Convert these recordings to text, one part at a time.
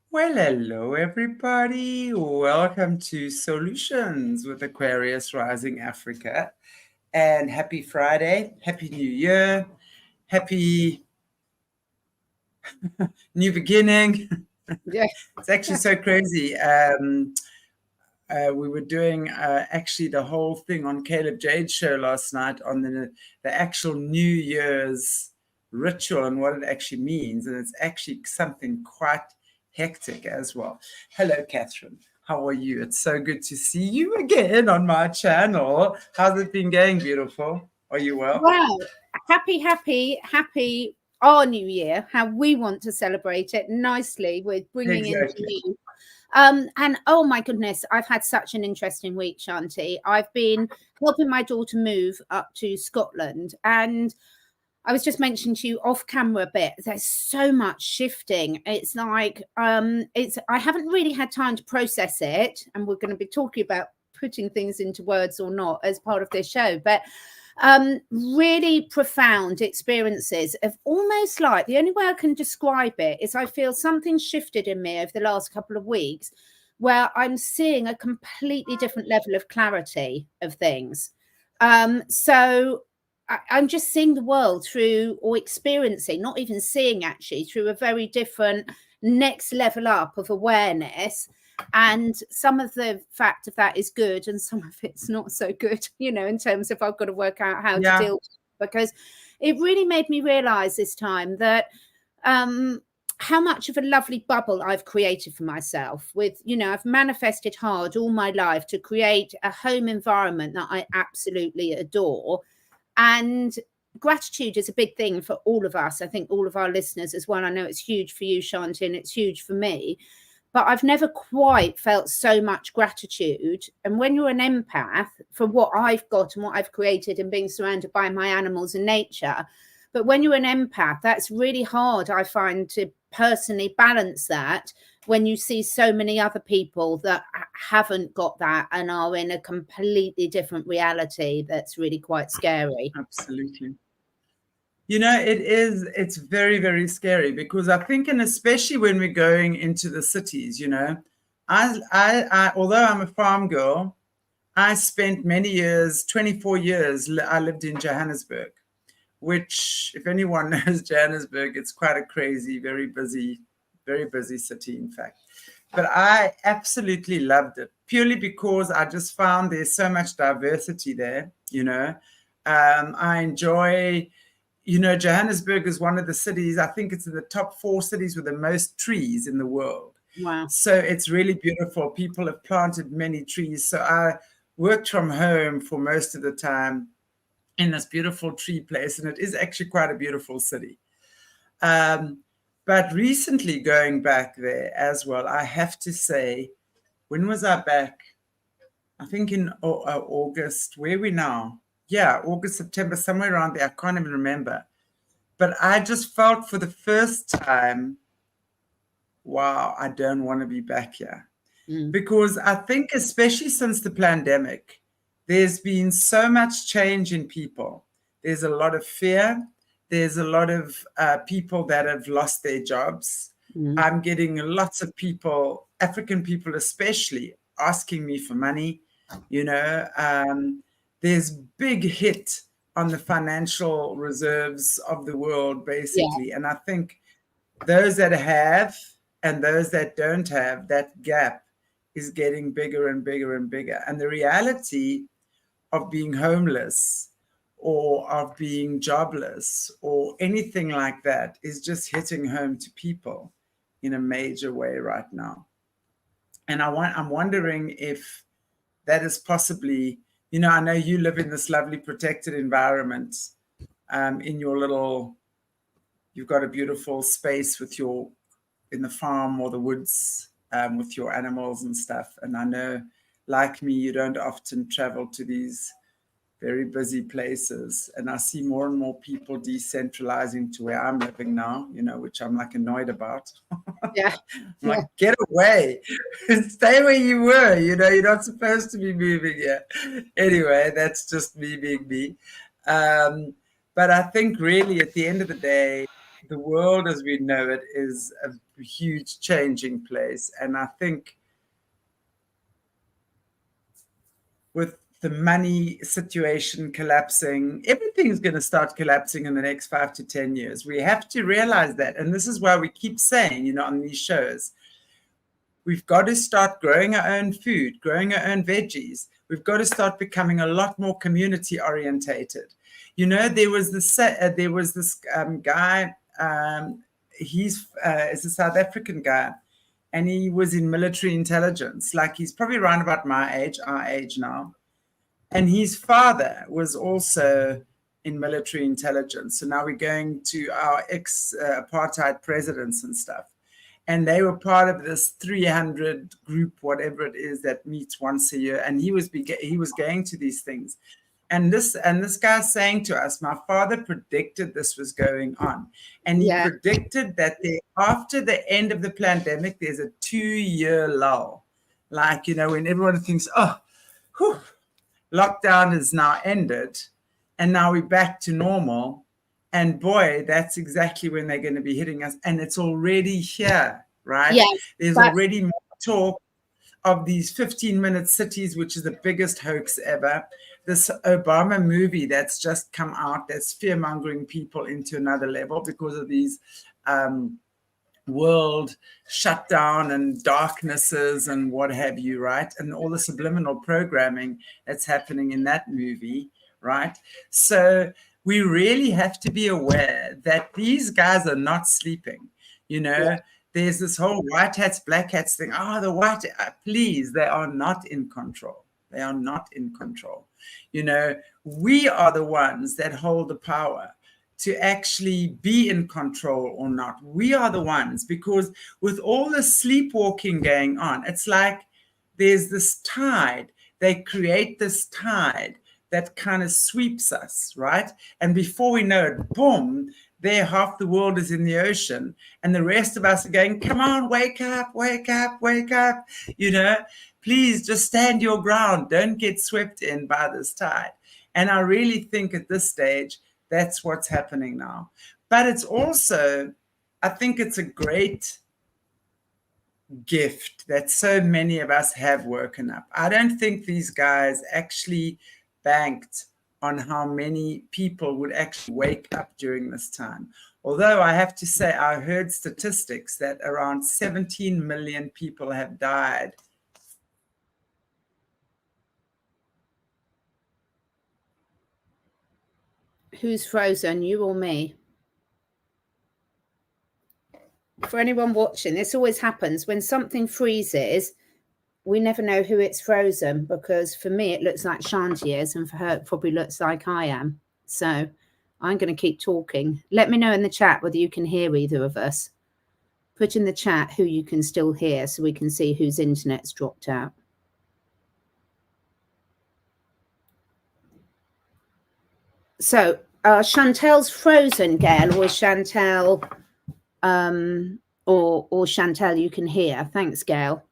Well, hello, everybody. Welcome to Solutions with Aquarius Rising Africa. And happy Friday, happy New Year, happy new beginning. Yeah. It's actually so crazy. We were doing actually the whole thing on Caleb Jade's show last night on the actual New Year's ritual and what it actually means. And it's actually something quite hectic as well. Hello, Catherine. How are you? It's so good to see you again on my channel. How's it been going, beautiful? Are you well? Wow. Happy our new year, how we want to celebrate it nicely with bringing in Exactly. you. And oh my goodness, I've had such an interesting week, Shanti. I've been helping my daughter move up to Scotland, and I was just mentioning to you off camera a bit. There's so much shifting. It's like I haven't really had time to process it, and we're going to be talking about putting things into words or not as part of this show, but really profound experiences of almost like the only way I can describe it is I feel something shifted in me over the last couple of weeks where I'm seeing a completely different level of clarity of things. So I'm just seeing the world through, or experiencing, not even seeing actually, through a very different next level up of awareness. And some of the fact of that is good and some of it's not so good, in terms of I've got to work out how to Yeah, deal with it, because it really made me realize this time that how much of a lovely bubble I've created for myself with, I've manifested hard all my life to create a home environment that I absolutely adore. And gratitude is a big thing for all of us. I think all of our listeners as well. I know it's huge for you, Shanti, and it's huge for me. But I've never quite felt so much gratitude. And when you're an empath, for what I've got and what I've created and being surrounded by my animals and nature, but when you're an empath, that's really hard, I find, to personally balance that when you see so many other people that haven't got that and are in a completely different reality that's really quite scary. absolutely. It's very, very scary because I think, and especially when we're going into the cities, although I'm a farm girl, I spent many years, 24 years, I lived in Johannesburg, which, if anyone knows Johannesburg, it's quite a crazy, very busy city, in fact. But I absolutely loved it purely because I just found there's so much diversity there. I enjoy, Johannesburg is one of the cities, I think it's in the top 4 cities with the most trees in the world. Wow. So it's really beautiful. People have planted many trees. So I worked from home for most of the time in this beautiful tree place, and it is actually quite a beautiful city. Um, but recently going back there as well, I have to say, when was I back? I think in August. Where are we now? Yeah, August, September, somewhere around there. I can't even remember. But I just felt for the first time, wow, I don't want to be back here. Mm. Because I think, especially since the pandemic, there's been so much change in people. There's a lot of fear. There's a lot of people that have lost their jobs. Mm. I'm getting lots of people, African people especially, asking me for money. There's big hit on the financial reserves of the world, Yeah. basically. And I think those that have and those that don't have, that gap is getting bigger and bigger and bigger. And the reality of being homeless or of being jobless or anything like that is just hitting home to people in a major way right now. And I'm wondering if that is possibly, I know you live in this lovely protected environment, in your little, you've got a beautiful space with your, in the farm or the woods, with your animals and stuff. And I know, like me, you don't often travel to these very busy places. And I see more and more people decentralizing to where I'm living now, which I'm like annoyed about. Yeah. I'm Yeah. like, get away, stay where you were. You're not supposed to be moving here. Anyway, that's just me being me. Um, but I think really at the end of the day, the world as we know it is a huge changing place. And I think with the money situation collapsing, everything's going to start collapsing in the next 5 to 10 years. We have to realize that. And this is why we keep saying, you know, on these shows, we've got to start growing our own food, growing our own veggies. We've got to start becoming a lot more community orientated. You know, there was this guy, he's a South African guy, and he was in military intelligence. Like, he's probably around about my age, our age now. And his father was also in military intelligence. So now we're going to our ex-apartheid presidents and stuff. And they were part of this 300 group, whatever it is, that meets once a year. And he was going to these things. And this guy's saying to us, my father predicted this was going on. And he predicted that after the end of the pandemic, there's a 2-year lull. Like, you know, when everyone thinks, oh, whew, lockdown has now ended and now we're back to normal. And boy, that's exactly when they're going to be hitting us. And it's already here, right? Yes, there's already more talk of these 15-minute cities, which is the biggest hoax ever. This Obama movie that's just come out that's fear-mongering people into another level because of these world shutdown and darknesses and what have you, right? And all the subliminal programming that's happening in that movie, right? So we really have to be aware that these guys are not sleeping. You know, there's this whole white hats, black hats thing. Oh, the white, please, they are not in control. They are not in control. You know, we are the ones that hold the power to actually be in control or not. We are the ones, because with all the sleepwalking going on, it's like there's this tide. They create this tide that kind of sweeps us, right? And before we know it, boom, there half the world is in the ocean, and the rest of us are going, come on, wake up, wake up, wake up. You know, please just stand your ground. Don't get swept in by this tide. And I really think at this stage, that's what's happening now. But it's also, I think it's a great gift that so many of us have woken up. I don't think these guys actually banked on how many people would actually wake up during this time. Although I have to say, I heard statistics that around 17 million people have died. Who's frozen, you or me? For anyone watching, this always happens when something freezes. We never know who it's frozen, because for me it looks like Shanti is, and for her it probably looks like I am. So I'm going to keep talking. Let me know in the chat whether you can hear either of us. Put in the chat who you can still hear so we can see whose internet's dropped out. So Chantel's frozen, Gail, or Chantel, or Chantel you can hear. Thanks, Gail.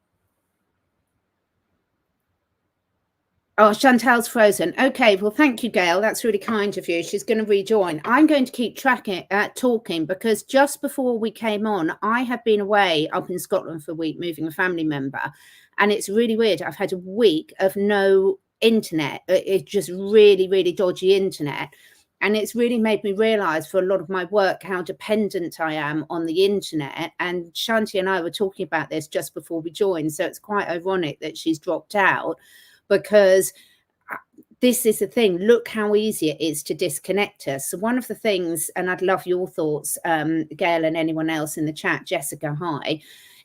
Oh, Chantel's frozen. Okay, well, thank you, Gail. That's really kind of you. She's going to rejoin. I'm going to keep talking, because just before we came on, I have been away up in Scotland for a week, moving a family member. And it's really weird. I've had a week of no internet. It's just really, really dodgy internet. And it's really made me realise for a lot of my work how dependent I am on the internet. And Shanti and I were talking about this just before we joined. So it's quite ironic that she's dropped out, because this is the thing. Look how easy it is to disconnect us. So one of the things, and I'd love your thoughts, Gail, and anyone else in the chat, Jessica, hi,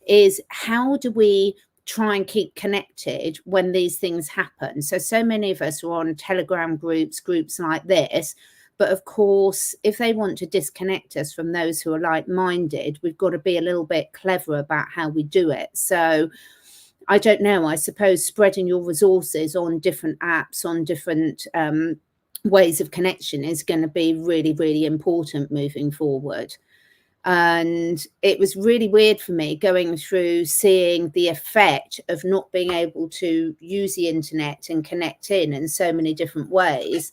is how do we try and keep connected when these things happen? So many of us are on Telegram groups like this. But of course, if they want to disconnect us from those who are like-minded, we've got to be a little bit clever about how we do it. So I don't know, I suppose spreading your resources on different apps, on different ways of connection is going to be really, really important moving forward. And it was really weird for me going through seeing the effect of not being able to use the internet and connect in so many different ways.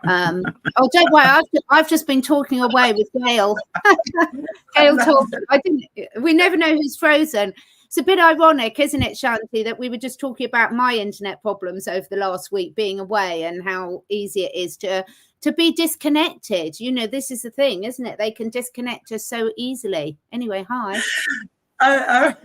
Oh, don't worry. I've just been talking away with Gail. Gail talked. We never know who's frozen. It's a bit ironic, isn't it, Shanti, that we were just talking about my internet problems over the last week being away and how easy it is to be disconnected. You know, this is the thing, isn't it? They can disconnect us so easily. Anyway, hi. I'm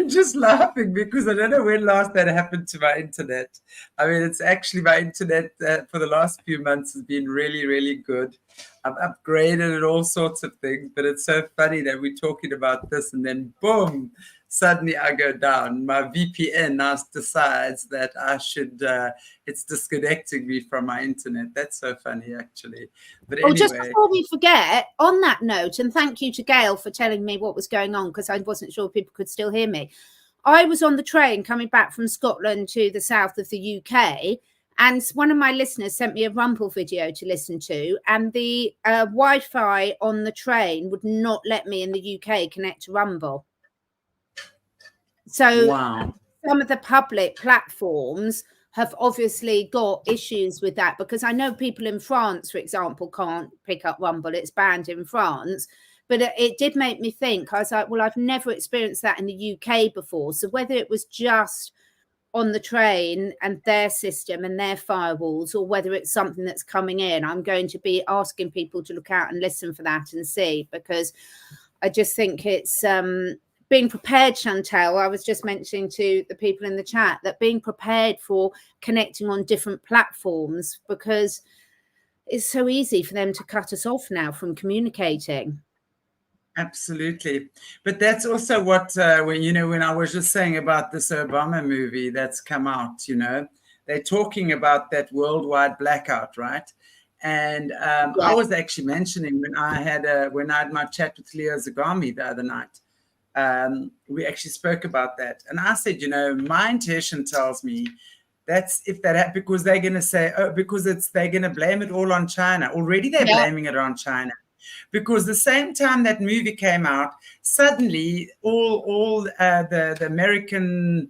just laughing because I don't know when last that happened to my internet. I mean, it's actually my internet for the last few months has been really, really good. I've upgraded and all sorts of things, but it's so funny that we're talking about this and then boom, suddenly I go down. My VPN now decides that I should, it's disconnecting me from my internet. That's so funny, actually. But anyway. Just before we forget, on that note, and thank you to Gail for telling me what was going on, because I wasn't sure people could still hear me. I was on the train coming back from Scotland to the south of the UK, and one of my listeners sent me a Rumble video to listen to, and the Wi-Fi on the train would not let me in the UK connect to Rumble. So wow. Some of the public platforms have obviously got issues with that, because I know people in France, for example, can't pick up Rumble. It's banned in France. But it did make me think. I was like, well, I've never experienced that in the UK before. So whether it was just on the train and their system and their firewalls, or whether it's something that's coming in, I'm going to be asking people to look out and listen for that and see, because I just think it's being prepared, Chantel. I was just mentioning to the people in the chat that being prepared for connecting on different platforms, because it's so easy for them to cut us off now from communicating. Absolutely. But that's also what, when I was just saying about this Obama movie that's come out, they're talking about that worldwide blackout, right? And I was actually mentioning when I had my chat with Leo Zagami the other night, we actually spoke about that. And I said, my intuition tells me that's if that happens, because they're going to say, they're going to blame it all on China. Already they're blaming it on China. Because the same time that movie came out, suddenly all the American,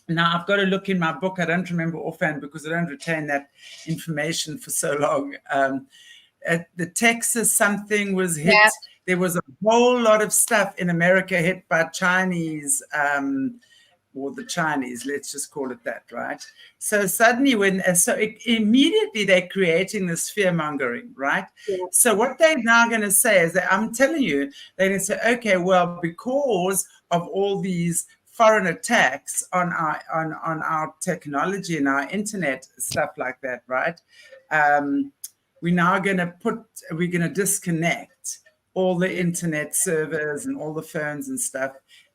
now I've got to look in my book, I don't remember offhand because I don't retain that information for so long. The Texas something was hit. Yeah. There was a whole lot of stuff in America hit by Chinese, or the Chinese, let's just call it that, right? So suddenly immediately they're creating this fear mongering, right? Yeah. So what they're now going to say is that, I'm telling you, they're going to say, okay, well, because of all these foreign attacks on our technology and our internet, stuff like that, right? We're now going to disconnect all the internet servers and all the phones and stuff.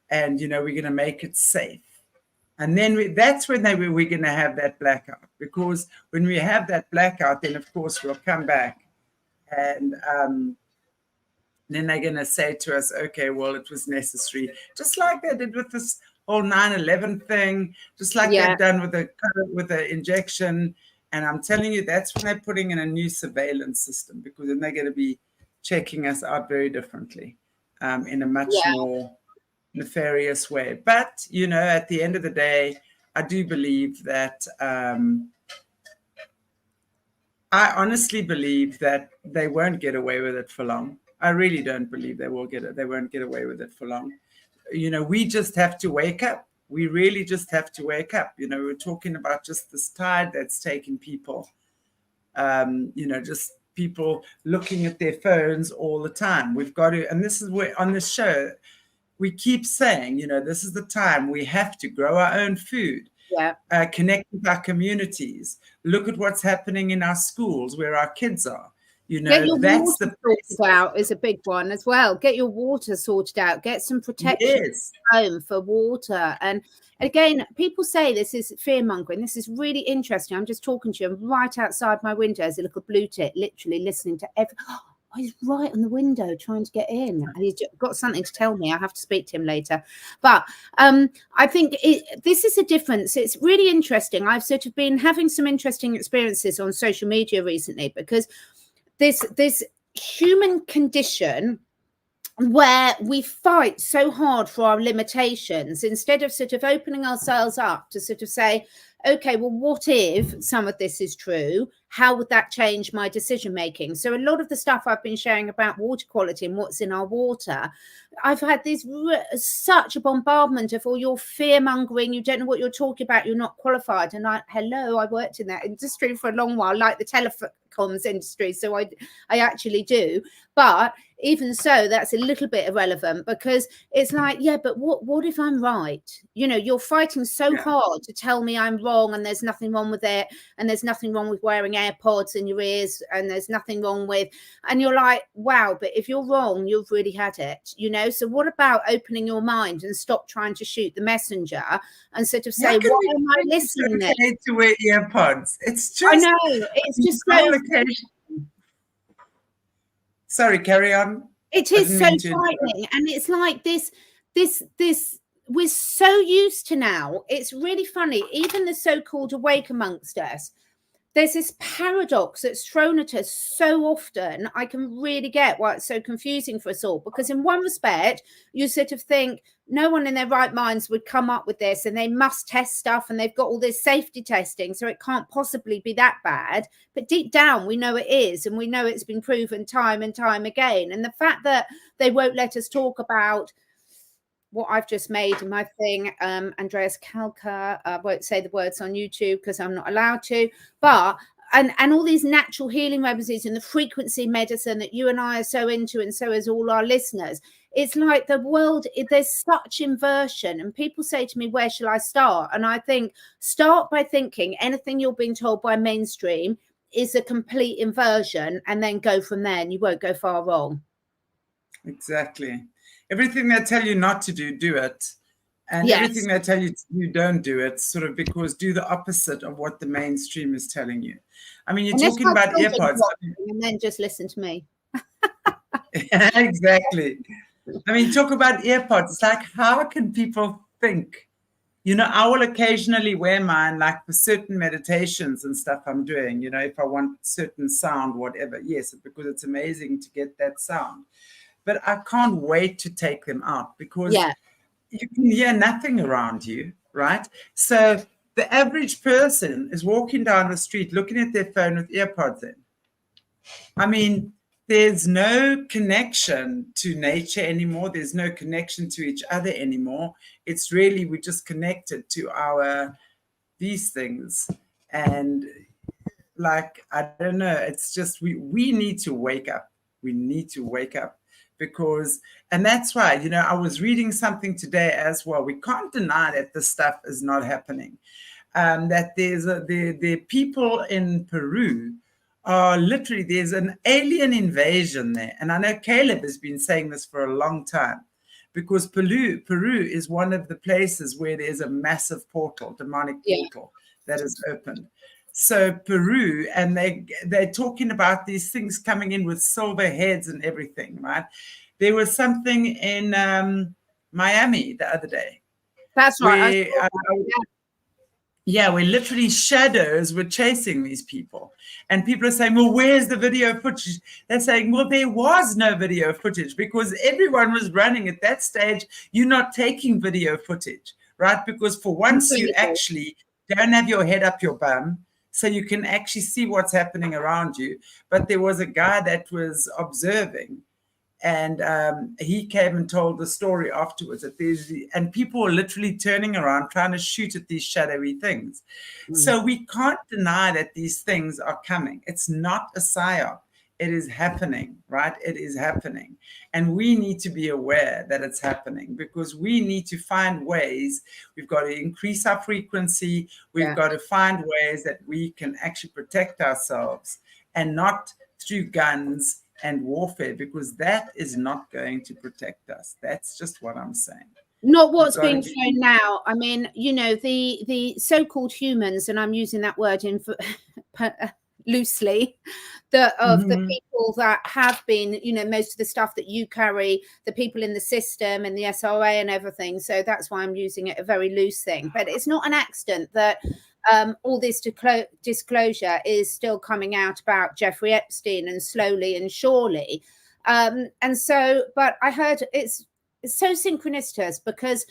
And, we're going to make it safe. And then that's when we're going to have that blackout. Because when we have that blackout, then, of course, we'll come back. And then they're going to say to us, okay, well, it was necessary. Just like they did with this whole 9/11 thing. Just like they've done with the injection. And I'm telling you, that's when they're putting in a new surveillance system. Because then they're going to be checking us out very differently, in a much more nefarious way. But at the end of the day, I do believe that I honestly believe that they won't get away with it for long. I really don't believe they won't get away with it for long. We just have to wake up. We really just have to wake up. We're talking about just this tide that's taking people, just people looking at their phones all the time. We've got to, and this is where on this show, we keep saying, this is the time we have to grow our own food, connect with our communities, look at what's happening in our schools where our kids are. That's the sorted out is a big one as well. Get your water sorted out. Get some protection at home for water. And again, people say this is fear mongering. This is really interesting. I'm just talking to you. I'm right outside my window as a little blue tit, literally listening to every. He's right on the window trying to get in. And he's got something to tell me. I have to speak to him later. But I think this is a difference. It's really interesting. I've sort of been having some interesting experiences on social media recently, because this human condition where we fight so hard for our limitations, instead of sort of opening ourselves up to sort of say, okay, well, what if some of this is true? How would that change my decision making? So a lot of the stuff I've been sharing about water quality and what's in our water, I've had such a bombardment of all your fear mongering. You don't know what you're talking about. You're not qualified. And I worked in that industry for a long while, like the telecoms industry. So I actually do. But even so, that's a little bit irrelevant, because it's like, yeah, but what if I'm right? You know, you're fighting so hard to tell me I'm wrong, and there's nothing wrong with it, and there's nothing wrong with wearing AirPods in your ears, and there's nothing wrong with, and you're like, wow, but if you're wrong, you've really had it, you know? So what about opening your mind and stop trying to shoot the messenger and sort of say, why am I listening then? To wear earpods. It's just, I know, it's just so. Sorry, carry on. It is so frightening, and it's like this. We're so used to now. It's really funny. Even the so-called awake amongst us, there's this paradox that's thrown at us so often. I can really get why it's so confusing for us all, because in one respect, you sort of think no one in their right minds would come up with this, and they must test stuff, and they've got all this safety testing, so it can't possibly be that bad. But deep down, we know it is, and we know it's been proven time and time again. And the fact that they won't let us talk about what I've just made in my thing, Andreas Kalka, I won't say the words on YouTube because I'm not allowed to, but and all these natural healing remedies and the frequency medicine that you and I are so into, and so is all our listeners. It's like the world, there's such inversion, and people say to me, where shall I start? And I think, start by thinking anything you're being told by mainstream is a complete inversion, and then go from there, and you won't go far wrong. Exactly. Everything they tell you not to do, do it. And everything they tell you to do, don't do it, sort of, because do the opposite of what the mainstream is telling you. I mean, you're talking about earpods. And then just listen to me. Exactly. I mean, talk about earpods. It's like, how can people think? You know, I will occasionally wear mine, like for certain meditations and stuff I'm doing, you know, if I want certain sound, whatever. Yes, because it's amazing to get that sound. But I can't wait to take them out, because you can hear nothing around you, right? So the average person is walking down the street looking at their phone with earpods in. I mean, there's no connection to nature anymore. There's no connection to each other anymore. It's really, we're just connected to these things. And like, I don't know, it's just, we need to wake up. We need to wake up. Because, and that's why, you know, I was reading something today as well. We can't deny that this stuff is not happening. That the people in Peru are literally, there's an alien invasion there. And I know Caleb has been saying this for a long time, because Peru is one of the places where there's a massive portal, demonic portal that is opened. So Peru, and they're talking about these things coming in with silver heads and everything, right? There was something in Miami the other day. That's right. Where literally shadows were chasing these people. And people are saying, well, where's the video footage? They're saying, well, there was no video footage, because everyone was running at that stage. You're not taking video footage, right? Because for once you actually don't have your head up your bum, so you can actually see what's happening around you. But there was a guy that was observing, and he came and told the story afterwards. And people were literally turning around, trying to shoot at these shadowy things. So we can't deny that these things are coming. It's not a psyop. It is happening, right? It is happening. And we need to be aware that it's happening, because we need to find ways. We've got to increase our frequency. We've got to find ways that we can actually protect ourselves, and not through guns and warfare, because that is not going to protect us. That's just what I'm saying. Not what's being shown now. I mean, you know, the so-called humans, and I'm using that word in loosely, the people that have been, you know, most of the stuff that you carry, the people in the system and the SRA and everything. So that's why I'm using it a very loose thing. But it's not an accident that all this disclosure is still coming out about Jeffrey Epstein, and slowly and surely. And so, but I heard it's so synchronicitous, because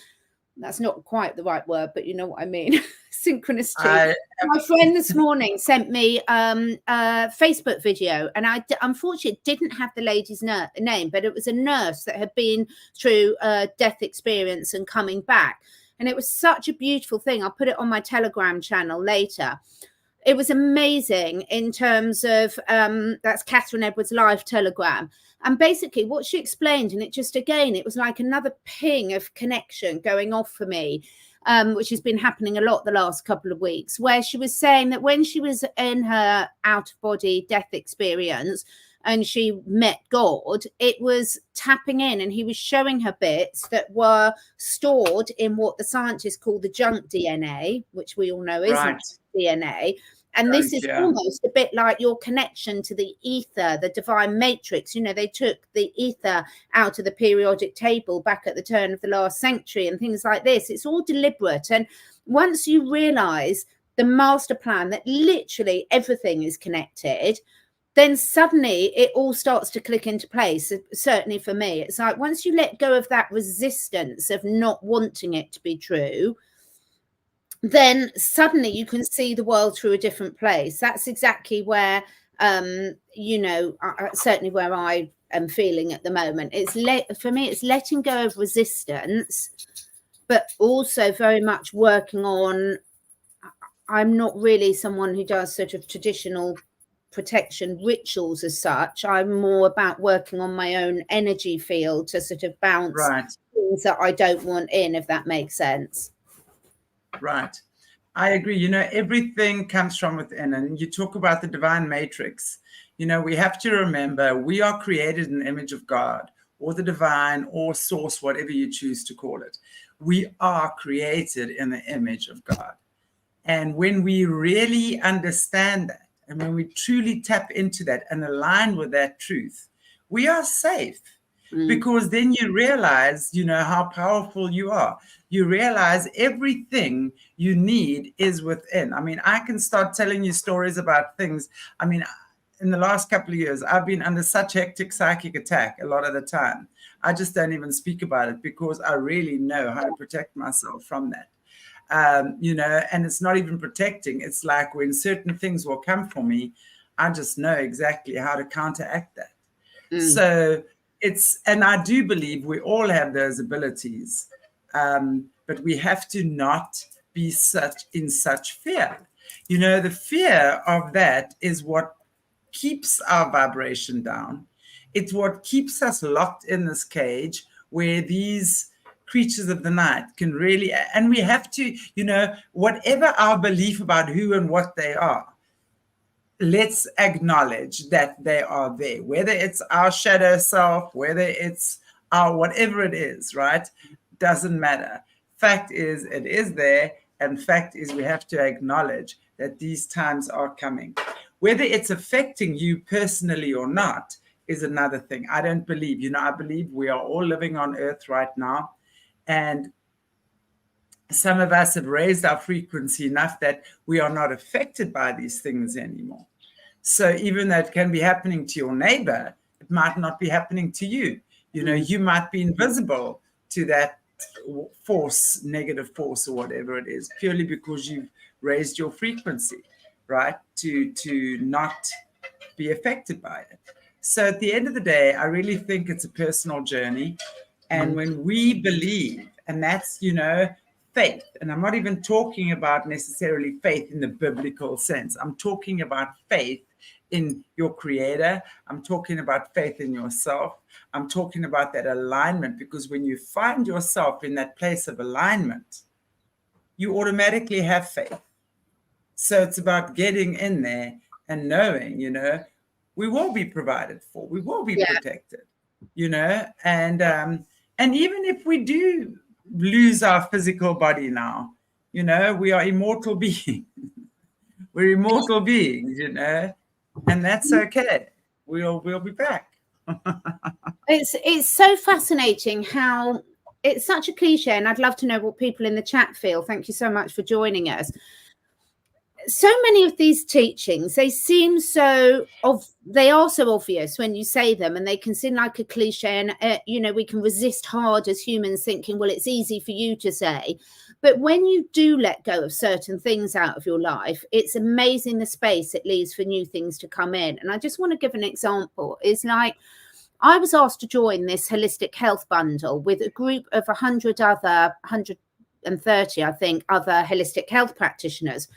That's not quite the right word, but you know what I mean. Synchronicity. I My friend this morning sent me a Facebook video, and I unfortunately didn't have the lady's name, but it was a nurse that had been through a death experience and coming back. And it was such a beautiful thing. I'll put it on my Telegram channel later. It was amazing in terms of, that's Catherine Edwards' live Telegram. And basically what she explained, and it just, again, it was like another ping of connection going off for me, which has been happening a lot the last couple of weeks, where she was saying that when she was in her out-of-body death experience and she met God, it was tapping in, and he was showing her bits that were stored in what the scientists call the junk DNA, which we all know isn't right. DNA. And this is almost a bit like your connection to the ether, the divine matrix. You know, they took the ether out of the periodic table back at the turn of the last century and things like this. It's all deliberate. And once you realize the master plan, that literally everything is connected, then suddenly it all starts to click into place. Certainly for me, it's like once you let go of that resistance of not wanting it to be true, then suddenly you can see the world through a different place. That's exactly where, you know, certainly where I am feeling at the moment. It's for me, it's letting go of resistance, but also very much working on, I'm not really someone who does sort of traditional protection rituals as such. I'm more about working on my own energy field to sort of bounce things that I don't want in, if that makes sense. Right. I agree. You know, everything comes from within. And you talk about the divine matrix. You know, we have to remember we are created in the image of God, or the divine, or source, whatever you choose to call it. We are created in the image of God. And when we really understand that, and when we truly tap into that and align with that truth, we are safe. Because then you realize, you know, how powerful you are. You realize everything you need is within. I mean, I can start telling you stories about things. I mean, in the last couple of years, I've been under such hectic psychic attack a lot of the time. I just don't even speak about it because I really know how to protect myself from that. You know, and it's not even protecting. It's like when certain things will come for me, I just know exactly how to counteract that. So and I do believe we all have those abilities, but we have to not be in such fear. You know, the fear of that is what keeps our vibration down. It's what keeps us locked in this cage where these creatures of the night can really, and we have to, you know, whatever our belief about who and what they are, let's acknowledge that they are there, whether it's our shadow self, whether it's our whatever it is, right? Doesn't matter. Fact is, it is there. And fact is, we have to acknowledge that these times are coming. Whether it's affecting you personally or not is another thing. I don't believe, you know, I believe we are all living on earth right now. And some of us have raised our frequency enough that we are not affected by these things anymore. So even though it can be happening to your neighbor, it might not be happening to you. You know, you might be invisible to that force, negative force, or whatever it is, purely because you've raised your frequency, right? To not be affected by it. So at the end of the day, I really think it's a personal journey. And when we believe, and that's, you know, faith, and I'm not even talking about necessarily faith in the biblical sense. I'm talking about faith in your creator. I'm talking about faith in yourself. I'm talking about that alignment, because when you find yourself in that place of alignment, you automatically have faith. So it's about getting in there and knowing, you know, we will be provided for, we will be protected, you know, and even if we do lose our physical body now, you know, we are immortal beings. We're immortal beings, you know, and that's okay. We'll be back. It's so fascinating how it's such a cliche, and I'd love to know what people in the chat feel. Thank you so much for joining us. so many of these teachings, they seem they are so obvious when you say them, and they can seem like a cliche, and we can resist hard as humans, thinking, well, it's easy for you to say. But when you do let go of certain things out of your life, it's amazing the space it leaves for new things to come in. And I just want to give an example. It's like, I was asked to join this holistic health bundle with a group of 130, I think, other holistic health practitioners.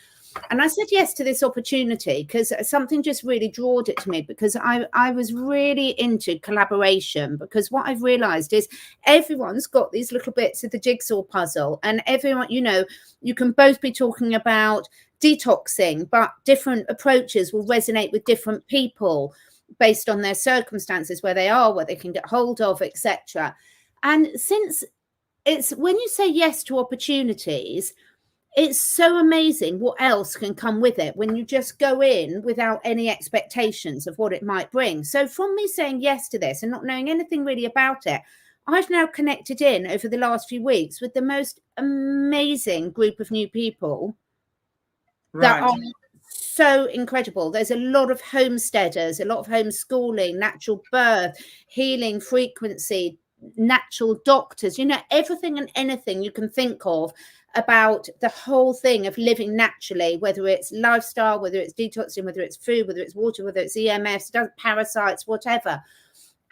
And I said yes to this opportunity because something just really drawed it to me, because I was really into collaboration, because what I've realized is everyone's got these little bits of the jigsaw puzzle, and everyone, you can both be talking about detoxing, but different approaches will resonate with different people based on their circumstances, where they are, what they can get hold of, etc. And since it's when you say yes to opportunities, it's so amazing what else can come with it when you just go in without any expectations of what it might bring. So from me saying yes to this and not knowing anything really about it, I've now connected in over the last few weeks with the most amazing group of new people that are so incredible. There's a lot of homesteaders, a lot of homeschooling, natural birth, healing frequency, natural doctors, everything and anything you can think of about the whole thing of living naturally, whether it's lifestyle, whether it's detoxing, whether it's food, whether it's water, whether it's EMFs, parasites, whatever.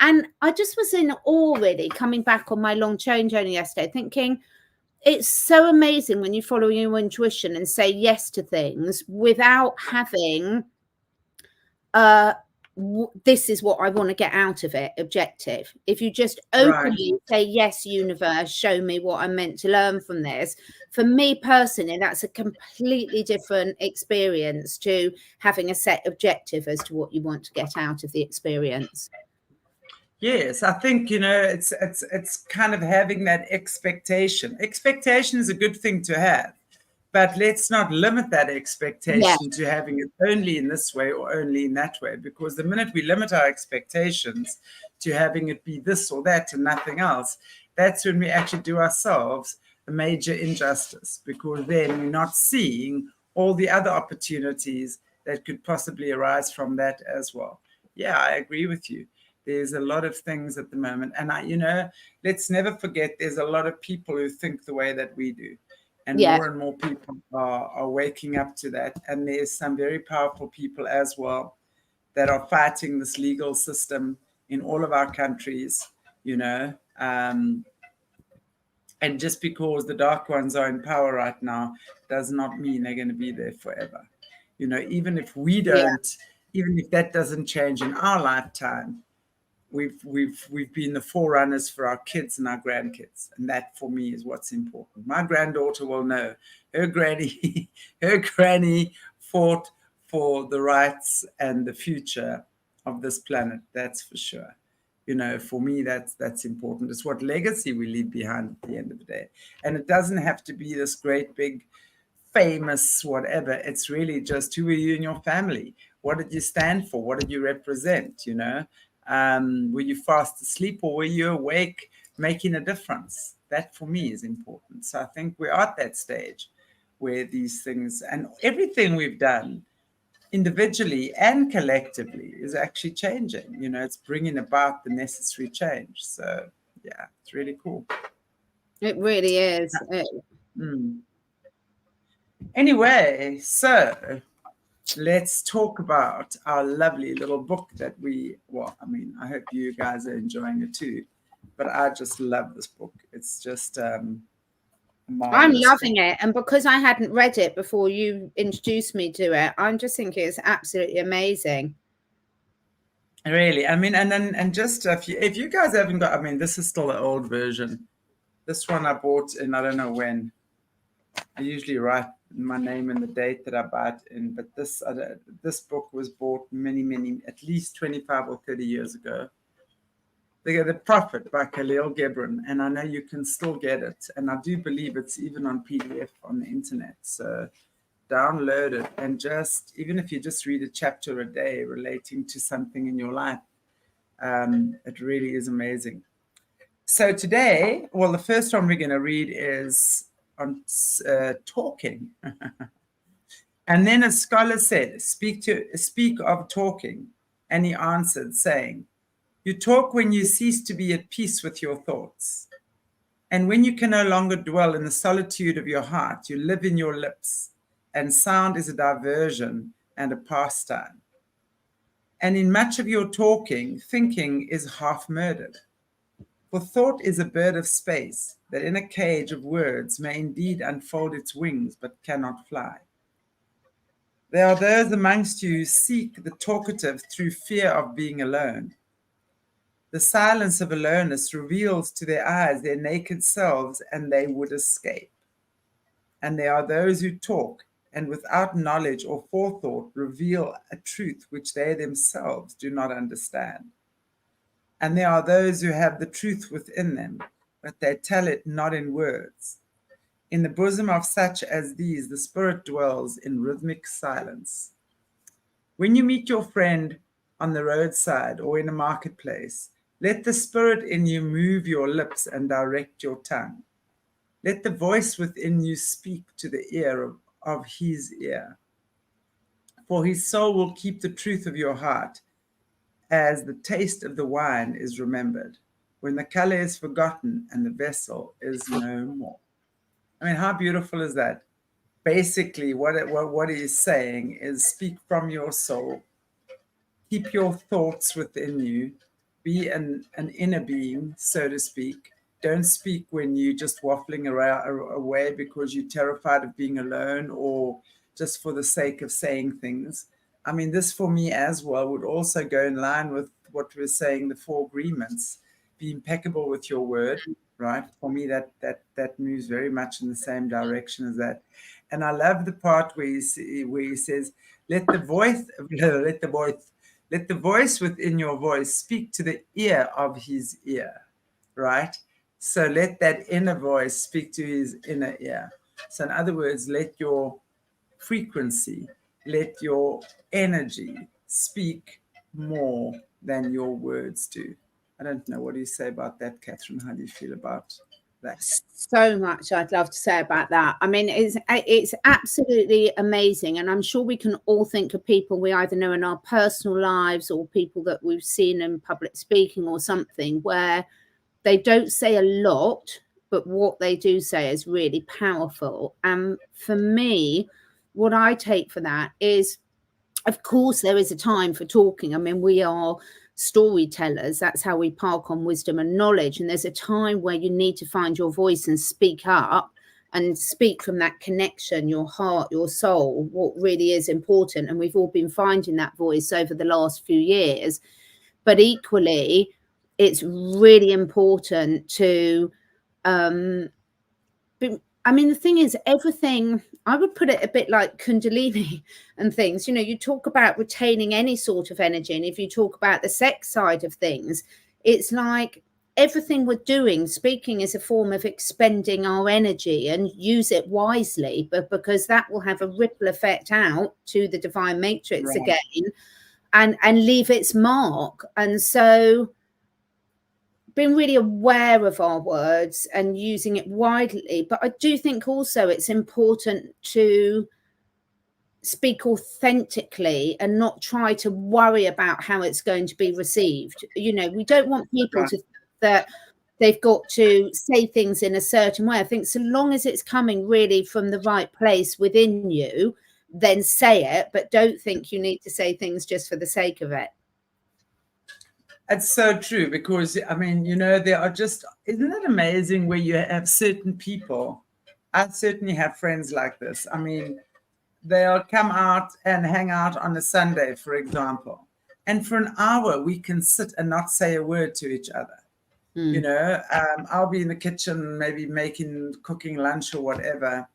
And I just was in awe, really, coming back on my long train journey yesterday, thinking, it's so amazing when you follow your intuition and say yes to things without having this is what I want to get out of it objective. If you just openly say, yes, universe, show me what I'm meant to learn from this. For me personally, that's a completely different experience to having a set objective as to what you want to get out of the experience. Yes, I think, it's kind of having that expectation. Expectation is a good thing to have, but let's not limit that expectation to having it only in this way or only in that way, because the minute we limit our expectations to having it be this or that and nothing else, that's when we actually do ourselves a major injustice, because then we're not seeing all the other opportunities that could possibly arise from that as well. Yeah, I agree with you. There's a lot of things at the moment. And, let's never forget there's a lot of people who think the way that we do. And more people are waking up to that. And there's some very powerful people as well that are fighting this legal system in all of our countries, and just because the dark ones are in power right now does not mean they're going to be there forever. Even if we don't, even if that doesn't change in our lifetime, we've been the forerunners for our kids and our grandkids, and that for me is what's important. My granddaughter will know her granny fought for the rights and the future of this planet. That's for sure. For me, that's important. It's what legacy we leave behind at the end of the day. And it doesn't have to be this great big famous whatever. It's really just, who are you in your family? What did you stand for? What did you represent? Were you fast asleep, or were you awake making a difference? That for me is important. So I think we're at that stage where these things and everything we've done individually and collectively is actually changing. It's bringing about the necessary change. So yeah, it's really cool. It really is. Anyway, so let's talk about our lovely little book that I hope you guys are enjoying it too, but I just love this book. It's just I'm loving it, and because I hadn't read it before you introduced me to it, I'm just thinking it's absolutely amazing. Really, and just if you guys haven't got, this is still an old version. This one I bought in, I don't know when. I usually write my name and the date that I buy it in, but this book was bought many, at least 25 or 30 years ago. The Prophet by Kahlil Gibran, and I know you can still get it, and I do believe it's even on PDF on the internet. So download it, and just even if you just read a chapter a day relating to something in your life, it really is amazing. So today, the first one we're going to read is on talking. And then a scholar said, speak of talking. And he answered, saying, you talk when you cease to be at peace with your thoughts. And when you can no longer dwell in the solitude of your heart, you live in your lips, and sound is a diversion and a pastime. And in much of your talking, thinking is half murdered. For thought is a bird of space that in a cage of words may indeed unfold its wings but cannot fly. There are those amongst you who seek the talkative through fear of being alone. The silence of aloneness reveals to their eyes their naked selves, and they would escape. And there are those who talk, and without knowledge or forethought reveal a truth which they themselves do not understand. And there are those who have the truth within them, but they tell it not in words. In the bosom of such as these, the Spirit dwells in rhythmic silence. When you meet your friend on the roadside or in a marketplace, let the Spirit in you move your lips and direct your tongue. Let the voice within you speak to the ear of his ear. For his soul will keep the truth of your heart, as the taste of the wine is remembered, when the color is forgotten and the vessel is no more. I mean, how beautiful is that? Basically, what he's saying is speak from your soul, keep your thoughts within you, be an inner being, so to speak. Don't speak when you're just waffling away because you're terrified of being alone or just for the sake of saying things. I mean, this for me as well would also go in line with what we were saying, the 4 agreements. Be impeccable with your word, right? For me, that moves very much in the same direction as that. And I love the part where he says, let the voice within your voice speak to the ear of his ear, right? So let that inner voice speak to his inner ear. So in other words, let your frequency, let your energy speak more than your words do. I don't know. What do you say about that, Catherine? How do you feel about that? So much I'd love to say about that. I mean, it's absolutely amazing, and I'm sure we can all think of people we either know in our personal lives or people that we've seen in public speaking or something where they don't say a lot, but what they do say is really powerful. And for me, what I take for that is, of course, there is a time for talking. I mean, we are storytellers. That's how we park on wisdom and knowledge. And there's a time where you need to find your voice and speak up and speak from that connection, your heart, your soul, what really is important. And we've all been finding that voice over the last few years. But equally, it's really important to I mean, the thing is, everything, I would put it a bit like Kundalini and things. You know, you talk about retaining any sort of energy. And if you talk about the sex side of things, it's like everything we're doing, speaking is a form of expending our energy, and use it wisely, but because that will have a ripple effect out to the divine matrix again and leave its mark. And so being really aware of our words and using it widely. But I do think also it's important to speak authentically and not try to worry about how it's going to be received. You know, we don't want people to think that they've got to say things in a certain way. I think so long as it's coming really from the right place within you, then say it, but don't think you need to say things just for the sake of it. It's so true, because, I mean, you know, there are just, isn't it amazing where you have certain people? I certainly have friends like this. I mean, they'll come out and hang out on a Sunday, for example, and for an hour we can sit and not say a word to each other. You know, I'll be in the kitchen, maybe cooking lunch or whatever,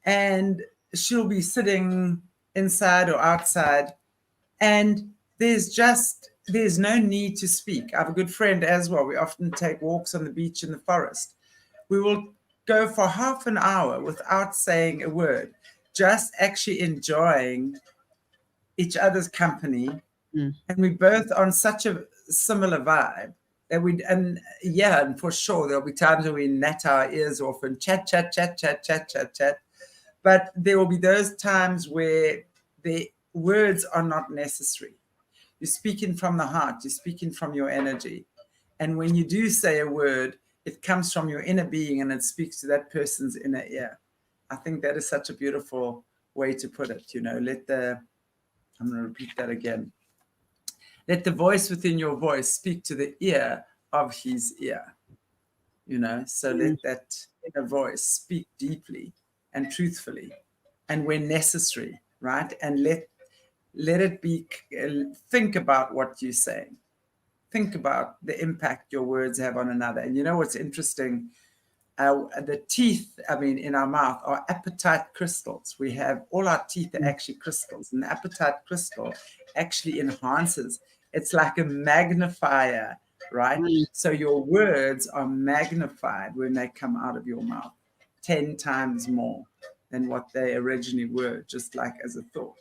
and she'll be sitting inside or outside, and there's no need to speak. I have a good friend as well. We often take walks on the beach in the forest. We will go for half an hour without saying a word, just actually enjoying each other's company. And we both on such a similar vibe that and for sure there'll be times when we net our ears off and chat. But there will be those times where the words are not necessary. You're speaking from the heart, you're speaking from your energy. And when you do say a word, it comes from your inner being and it speaks to that person's inner ear. I think that is such a beautiful way to put it. I'm going to repeat that again. Let the voice within your voice speak to the ear of his ear. So let that inner voice speak deeply and truthfully and when necessary, right? And let it be, think about what you're saying. Think about the impact your words have on another. And you know what's interesting? The teeth, in our mouth are apatite crystals. We have all our teeth are actually crystals, and the apatite crystal actually enhances. It's like a magnifier, right? So your words are magnified when they come out of your mouth 10 times more than what they originally were, just like as a thought.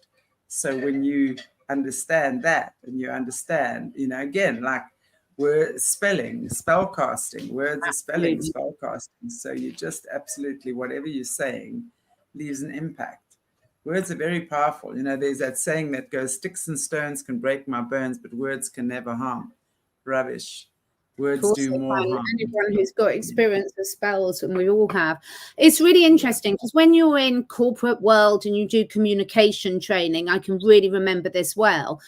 So when you understand that, and you understand, again, like word spelling, spellcasting, words are spelling, spellcasting. So you just absolutely, whatever you're saying leaves an impact. Words are very powerful. There's that saying that goes, sticks and stones can break my bones, but words can never harm. Rubbish. Words do more harm. Anyone who's got experience of spells, and we all have. It's really interesting because when you're in corporate world and you do communication training, I can really remember this well.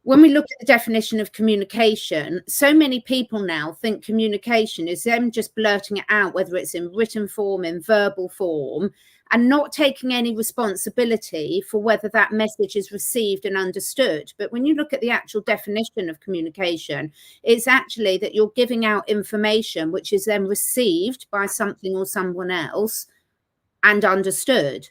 When we look at the definition of communication, so many people now think communication is them just blurting it out, whether it's in written form, in verbal form, and not taking any responsibility for whether that message is received and understood. But when you look at the actual definition of communication, it's actually that you're giving out information which is then received by something or someone else and understood.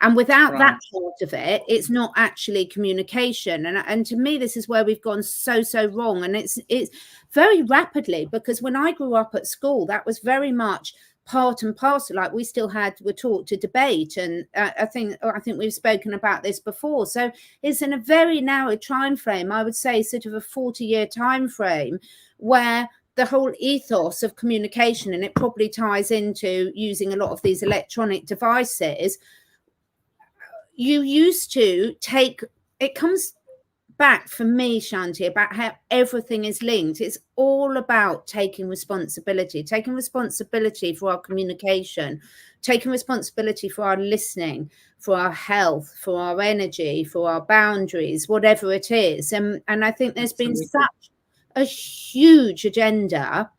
And without that part of it, it's not actually communication. And to me, this is where we've gone so wrong. And it's very rapidly, because when I grew up at school, that was very much part and parcel. Like we still were taught to debate. And I think we've spoken about this before. So it's in a very narrow time frame, I would say sort of a 40-year time frame, where the whole ethos of communication, and it probably ties into using a lot of these electronic devices, you used to take, it comes back for me, Shanti, about how everything is linked. It's all about taking responsibility for our communication, taking responsibility for our listening, for our health, for our energy, for our boundaries, whatever it is. And I think there's been such a huge agenda,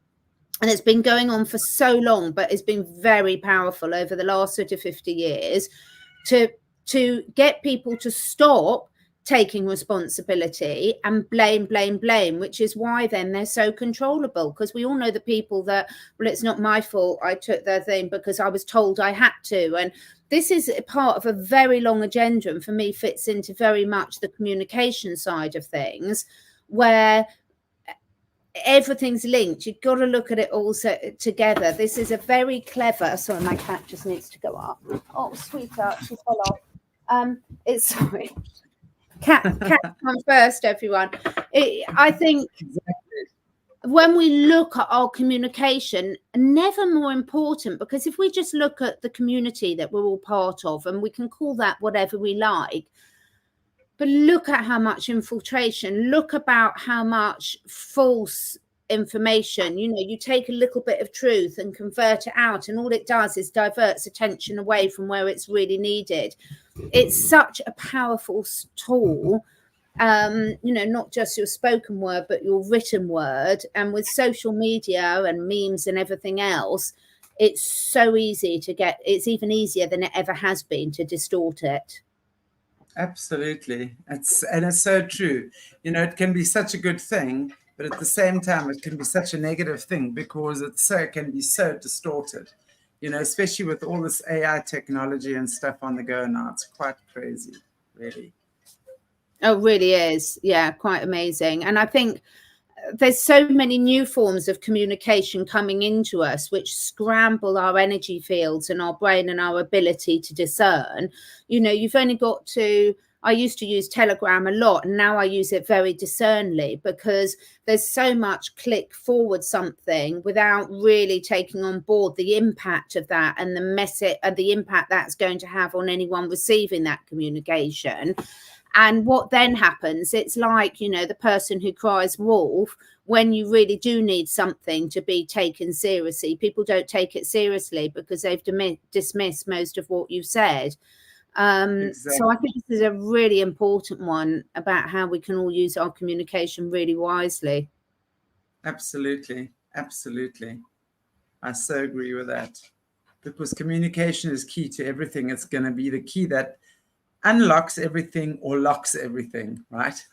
and it's been going on for so long, but it's been very powerful over the last sort of 50 years to get people to stop taking responsibility and blame, which is why then they're so controllable. Because we all know the people that, well, it's not my fault, I took their thing because I was told I had to. And this is a part of a very long agenda, and for me fits into very much the communication side of things, where everything's linked. You've got to look at it all together. This is a very clever, sorry, my cat just needs to go up. Oh, sweetheart, she's fell off. It's sorry. Cat come first, everyone. I think when we look at our communication, never more important, because if we just look at the community that we're all part of, and we can call that whatever we like, but look at how much infiltration, look about how much false information, you take a little bit of truth and convert it out, and all it does is diverts attention away from where it's really needed. It's such a powerful tool, not just your spoken word, but your written word. And with social media and memes and everything else, it's so easy to get, it's even easier than it ever has been to distort it. Absolutely. It's so true. It can be such a good thing, but at the same time, it can be such a negative thing, because it can be so distorted, especially with all this AI technology and stuff on the go now. It's quite crazy, really. Oh, it really is. Yeah, quite amazing. And I think there's so many new forms of communication coming into us, which scramble our energy fields and our brain and our ability to discern. You've only got to I used to use Telegram a lot, and now I use it very discerningly, because there's so much click forward something without really taking on board the impact of that and the message and the impact that's going to have on anyone receiving that communication. And what then happens, it's like, you know, the person who cries wolf, when you really do need something to be taken seriously, people don't take it seriously because they've dismissed most of what you've said. So I think this is a really important one about how we can all use our communication really wisely. Absolutely. Absolutely. I so agree with that. Because communication is key to everything. It's going to be the key that unlocks everything or locks everything, right?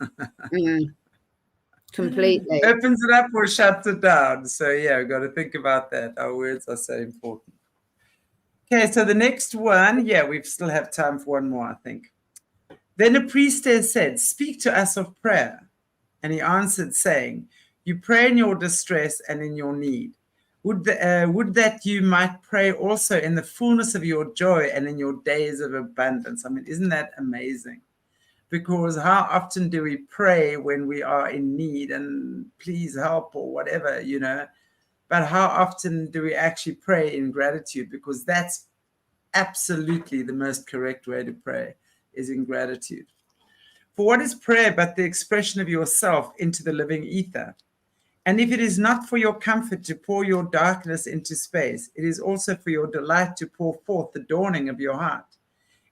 Completely. Opens it up or shuts it down. So yeah, we've got to think about that. Our words are so important. Okay, so the next one, yeah, we still have time for one more, I think. Then a priestess said, "Speak to us of prayer." And he answered, saying, "You pray in your distress and in your need. Would that you might pray also in the fullness of your joy and in your days of abundance." I mean, isn't that amazing? Because how often do we pray when we are in need and please help or whatever, you know? But how often do we actually pray in gratitude? Because that's absolutely the most correct way to pray, is in gratitude. For what is prayer but the expression of yourself into the living ether? And if it is not for your comfort to pour your darkness into space, it is also for your delight to pour forth the dawning of your heart.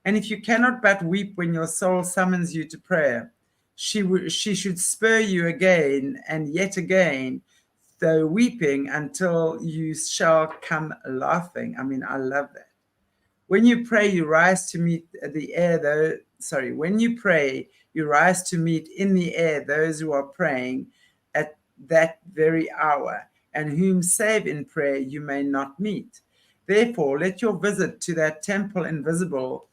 And if you cannot but weep when your soul summons you to prayer, she should spur you again and yet again, though weeping, until you shall come laughing. I mean, I love that. When you pray, you rise to meet the air, though. Sorry, when you pray, you rise to meet in the air those who are praying at that very hour, and whom save in prayer you may not meet. Therefore, let your visit to that temple invisible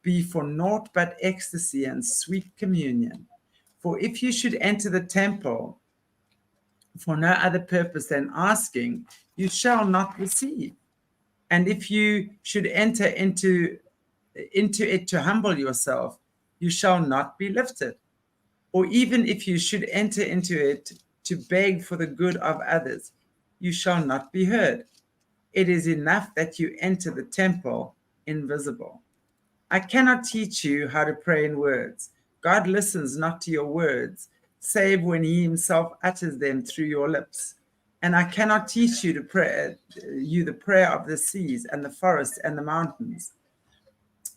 be for naught but ecstasy and sweet communion. For if you should enter the temple for no other purpose than asking, you shall not receive. And if you should enter into it to humble yourself, you shall not be lifted. Or even if you should enter into it to beg for the good of others, you shall not be heard. It is enough that you enter the temple invisible. I cannot teach you how to pray in words. God listens not to your words, save when he himself utters them through your lips. And I cannot teach you to pray you the prayer of the seas and the forests and the mountains.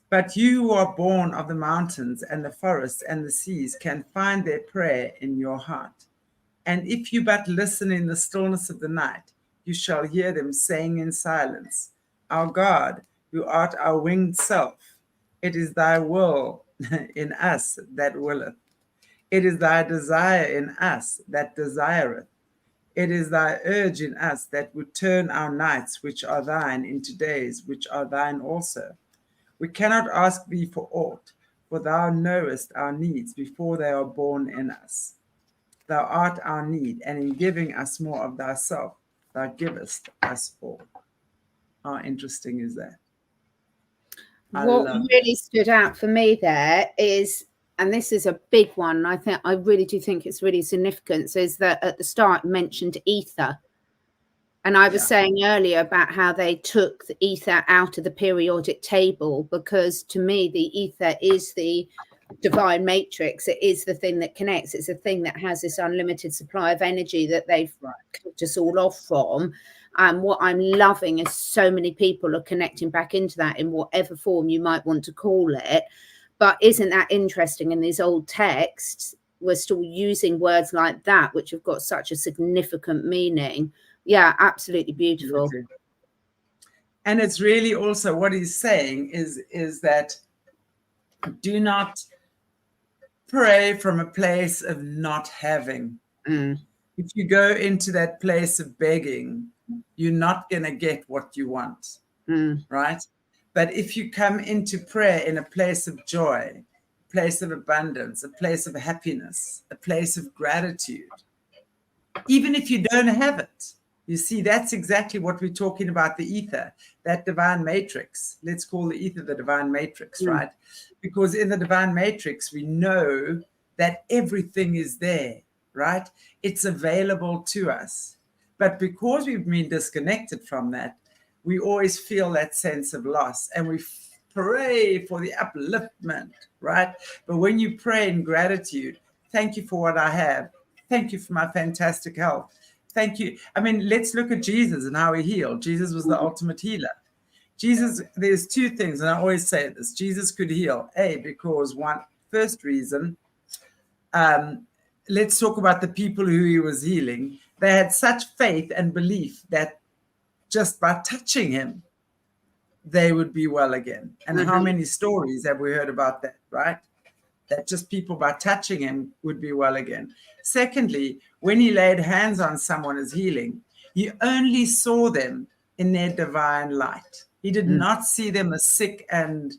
But you who are born of the mountains and the forests and the seas can find their prayer in your heart. And if you but listen in the stillness of the night, you shall hear them saying in silence, Our God, who art our winged self, it is thy will in us that willeth. It is thy desire in us that desireth. It is thy urge in us that would turn our nights, which are thine, into days, which are thine also. We cannot ask thee for aught, for thou knowest our needs before they are born in us. Thou art our need, and in giving us more of thyself, thou givest us all. How interesting is that? What really stood out for me there is, and this is a big one, I really do think it's really significant, is that at the start mentioned ether. And I was saying earlier about how they took the ether out of the periodic table, because to me, the ether is the divine matrix. It is the thing that connects. It's a thing that has this unlimited supply of energy that they've cut us all off from. And what I'm loving is so many people are connecting back into that in whatever form you might want to call it. But isn't that interesting? In these old texts, we're still using words like that, which have got such a significant meaning. Yeah, absolutely beautiful. And it's really also what he's saying is that do not pray from a place of not having. If you go into that place of begging, you're not going to get what you want, right? But if you come into prayer in a place of joy, a place of abundance, a place of happiness, a place of gratitude, even if you don't have it, You see, that's exactly what we're talking about, the ether, that divine matrix. Let's call the ether the divine matrix, right? Because in the divine matrix, we know that everything is there, right? It's available to us. But because we've been disconnected from that, we always feel that sense of loss, and we pray for the upliftment, right? But when you pray in gratitude, thank you for what I have. Thank you for my fantastic health. Thank you. I mean, let's look at Jesus and how he healed. Jesus was the ultimate healer. Jesus, there's two things, and I always say this. Jesus could heal, because first reason, let's talk about the people who he was healing. They had such faith and belief that just by touching him, they would be well again. And how many stories have we heard about that, right? That just people by touching him would be well again. Secondly, when he laid hands on someone as healing, he only saw them in their divine light. He did not see them as sick and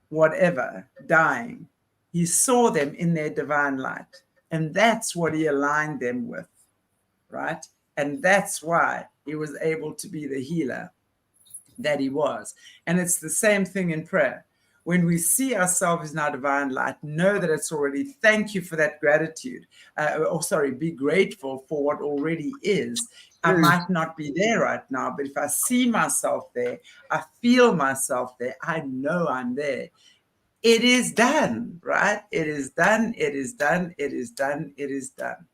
whatever, dying. He saw them in their divine light. And that's what he aligned them with, right? And that's why he was able to be the healer that he was. And it's the same thing in prayer. When we see ourselves in our divine light, know that it's already, thank you for that gratitude. Be grateful for what already is. I might not be there right now, but if I see myself there, I feel myself there, I know I'm there. It is done, right? It is done, it is done, it is done, it is done.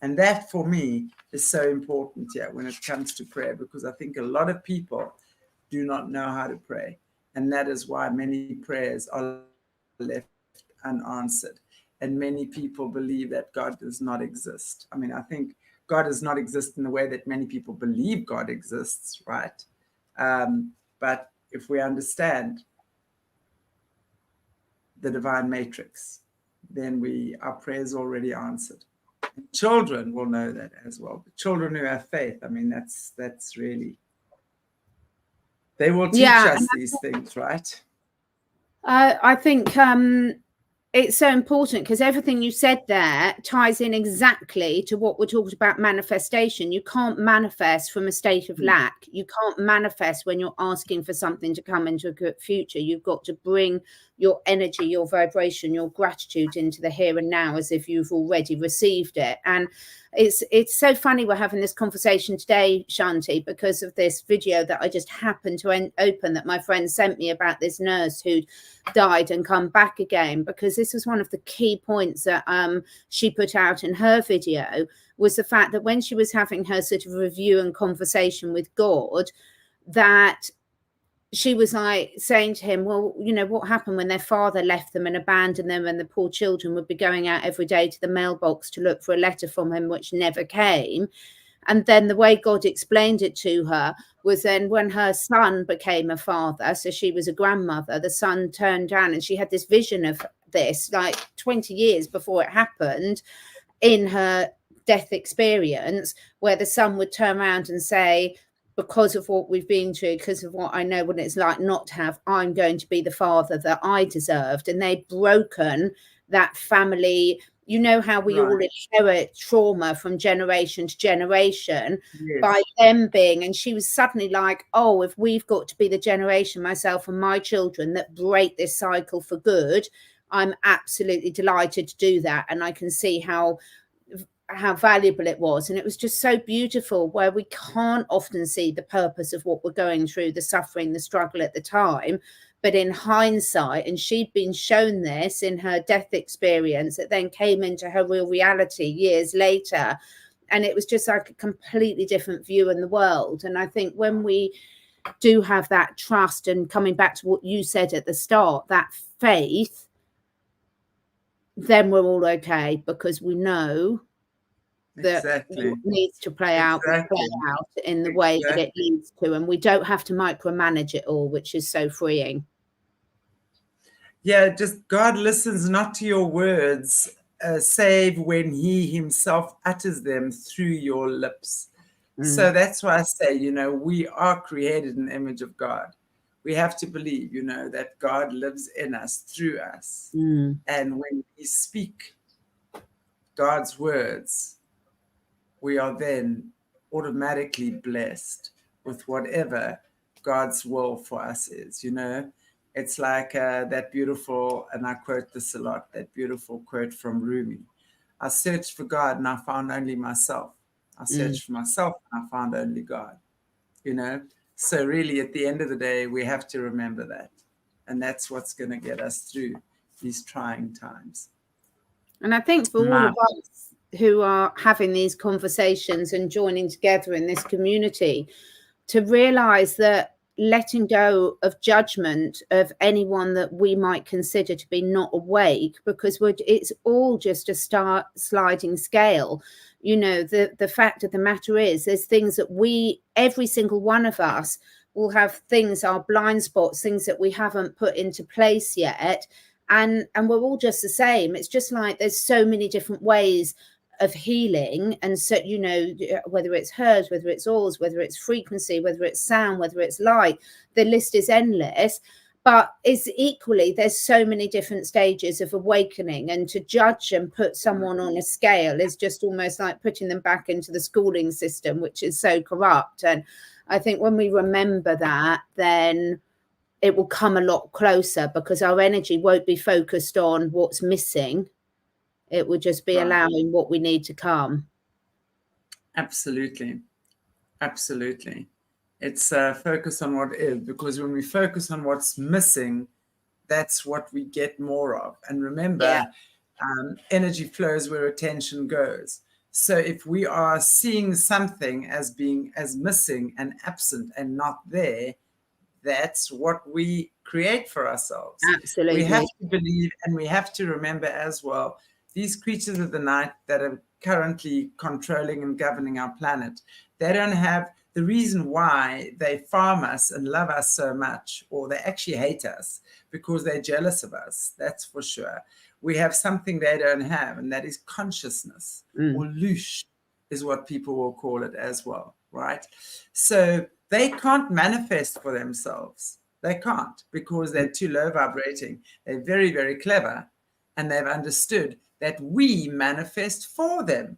And that for me is so important here when it comes to prayer, because I think a lot of people do not know how to pray. And that is why many prayers are left unanswered. And many people believe that God does not exist. I mean, I think God does not exist in the way that many people believe God exists, right? But if we understand the divine matrix, then our prayers already answered. And children will know that as well. But children who have faith, I mean, that's really, they will teach us these things, right? I think it's so important because everything you said there ties in exactly to what we're talking about manifestation. You can't manifest from a state of lack. You can't manifest when you're asking for something to come into a good future. You've got to bring your energy, your vibration, your gratitude into the here and now as if you've already received it. And it's so funny we're having this conversation today, Shanti, because of this video that I just happened to open that my friend sent me about this nurse who died and come back again, because this was one of the key points that she put out in her video, was the fact that when she was having her sort of review and conversation with God, that she was like saying to him, well, you know, what happened when their father left them and abandoned them, and the poor children would be going out every day to the mailbox to look for a letter from him, which never came. And then the way God explained it to her was then when her son became a father, so she was a grandmother, the son turned down, and she had this vision of this like 20 years before it happened in her death experience, where the son would turn around and say, because of what we've been through, because of what I know what it's like not to have, I'm going to be the father that I deserved. And they'd broken that family. You know how we all inherit trauma from generation to generation by them being, and she was suddenly like, oh, if we've got to be the generation, myself and my children, that break this cycle for good, I'm absolutely delighted to do that. And I can see how valuable it was. And it was just so beautiful, where we can't often see the purpose of what we're going through, the suffering, the struggle at the time. But in hindsight, and she'd been shown this in her death experience, it then came into her real reality years later. And it was just like a completely different view in the world. And I think when we do have that trust, and coming back to what you said at the start, that faith, then we're all okay, because we know that what needs to play out will play out in the way that it needs to, and we don't have to micromanage it all, which is so freeing. Yeah, just God listens not to your words, save when he himself utters them through your lips. So that's why I say, you know, we are created in the image of God. We have to believe, you know, that God lives in us, through us. And when we speak God's words, we are then automatically blessed with whatever God's will for us is. It's like that beautiful, and I quote this a lot, that beautiful quote from Rumi. I searched for God and I found only myself. I searched for myself and I found only God. So really, at the end of the day, we have to remember that. And that's what's going to get us through these trying times. And I think for all of us who are having these conversations and joining together in this community, to realize that letting go of judgment of anyone that we might consider to be not awake, because it's all just a sliding scale. The fact of the matter is, there's things that every single one of us will have things, our blind spots, things that we haven't put into place yet. And we're all just the same. It's just like there's so many different ways of healing. And so, whether it's hers, whether it's ours, whether it's frequency, whether it's sound, whether it's light, the list is endless. But it's equally, there's so many different stages of awakening, and to judge and put someone on a scale is just almost like putting them back into the schooling system, which is so corrupt. And I think when we remember that, then it will come a lot closer, because our energy won't be focused on what's missing. It will just be allowing what we need to come. Absolutely. Absolutely. It's focus on what is, because when we focus on what's missing, that's what we get more of. And remember, energy flows where attention goes. So if we are seeing something as missing and absent and not there, that's what we create for ourselves. Absolutely. We have to believe, and we have to remember as well, these creatures of the night that are currently controlling and governing our planet, they don't have the reason why they farm us and love us so much, or they actually hate us because they're jealous of us. That's for sure. We have something they don't have, and that is consciousness, or loosh is what people will call it as well, right? So they can't manifest for themselves. They can't, because they're too low vibrating. They're very, very clever, and they've understood that we manifest for them.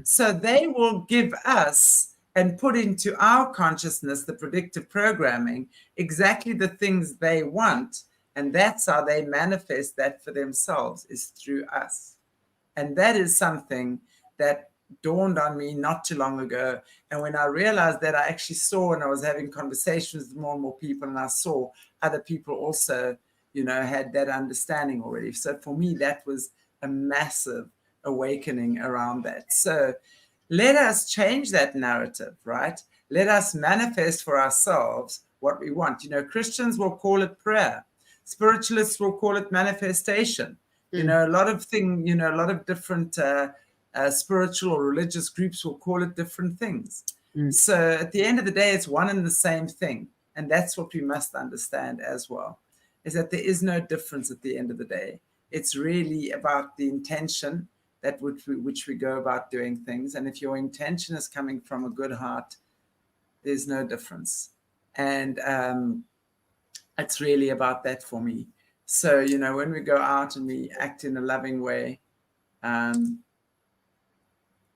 So they will give us and put into our consciousness, the predictive programming, exactly the things they want. And that's how they manifest that for themselves, is through us. And that is something that dawned on me not too long ago. And when I realized that, I actually saw, and I was having conversations with more and more people, and I saw other people also, had that understanding already. So for me, that was a massive awakening around that. So let us change that narrative, right? Let us manifest for ourselves what we want. Christians will call it prayer. Spiritualists will call it manifestation. A lot of a lot of different spiritual or religious groups will call it different things. So at the end of the day, it's one and the same thing. And that's what we must understand as well, is that there is no difference at the end of the day. It's really about the intention that which we go about doing things. And if your intention is coming from a good heart, there's no difference. And it's really about that for me. So, when we go out and we act in a loving way,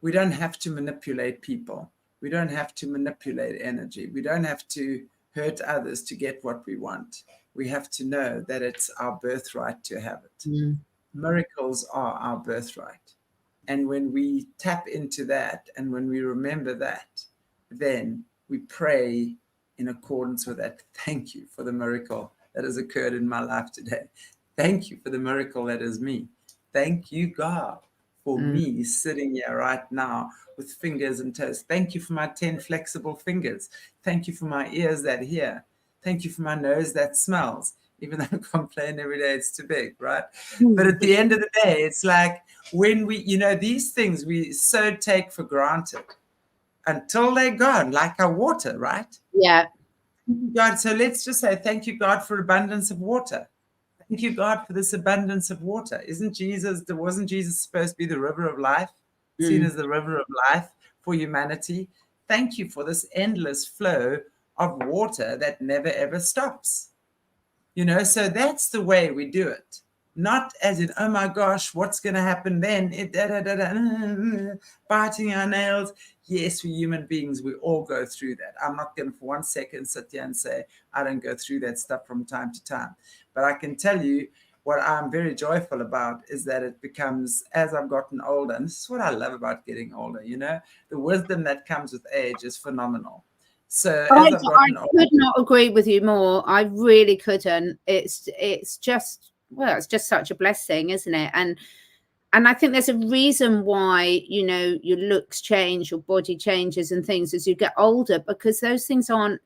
we don't have to manipulate people. We don't have to manipulate energy. We don't have to hurt others to get what we want. We have to know that it's our birthright to have it. Miracles are our birthright. And when we tap into that, and when we remember that, then we pray in accordance with that. Thank you for the miracle that has occurred in my life today. Thank you for the miracle that is me. Thank you, God, for me sitting here right now with fingers and toes. Thank you for my 10 flexible fingers. Thank you for my ears that hear. Thank you for my nose that smells, even though I complain every day it's too big, right? But at the end of the day, it's like when we, these things we so take for granted until they're gone, like our water, right? Yeah. God, so let's just say, thank you, God, for abundance of water. Thank you, God, for this abundance of water. Wasn't Jesus supposed to be the river of life, seen as the river of life for humanity? Thank you for this endless flow of water that never, ever stops. So that's the way we do it. not as in, oh my gosh, what's going to happen then? Biting our nails. Yes, we're human beings. We all go through that. I'm not going to for one second sit here and say I don't go through that stuff from time to time. But I can tell you what I'm very joyful about is that it becomes, as I've gotten older, and this is what I love about getting older, the wisdom that comes with age is phenomenal. So as I've gotten older, I could not agree with you more. I really couldn't. It's just, well, it's just such a blessing, isn't it? And I think there's a reason why, your looks change, your body changes and things as you get older, because those things aren't,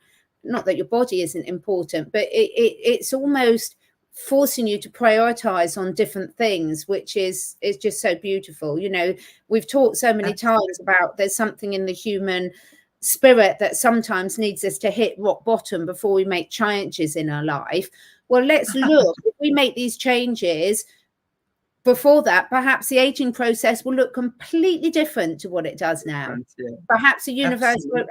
not that your body isn't important, but it's almost forcing you to prioritize on different things, which is just so beautiful. We've talked so many times about there's something in the human spirit that sometimes needs us to hit rock bottom before we make changes in our life. Well, let's look. If we make these changes before that, perhaps the aging process will look completely different to what it does now. Yeah. Perhaps the universe won't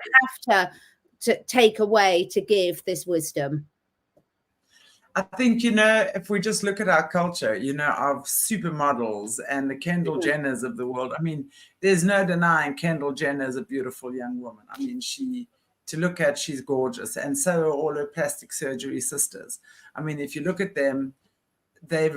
have to take away to give this wisdom. I think, if we just look at our culture, of supermodels and the Kendall Jenners of the world, I mean, there's no denying Kendall Jenner is a beautiful young woman. I mean, to look at, she's gorgeous. And so are all her plastic surgery sisters. I mean, if you look at them, they're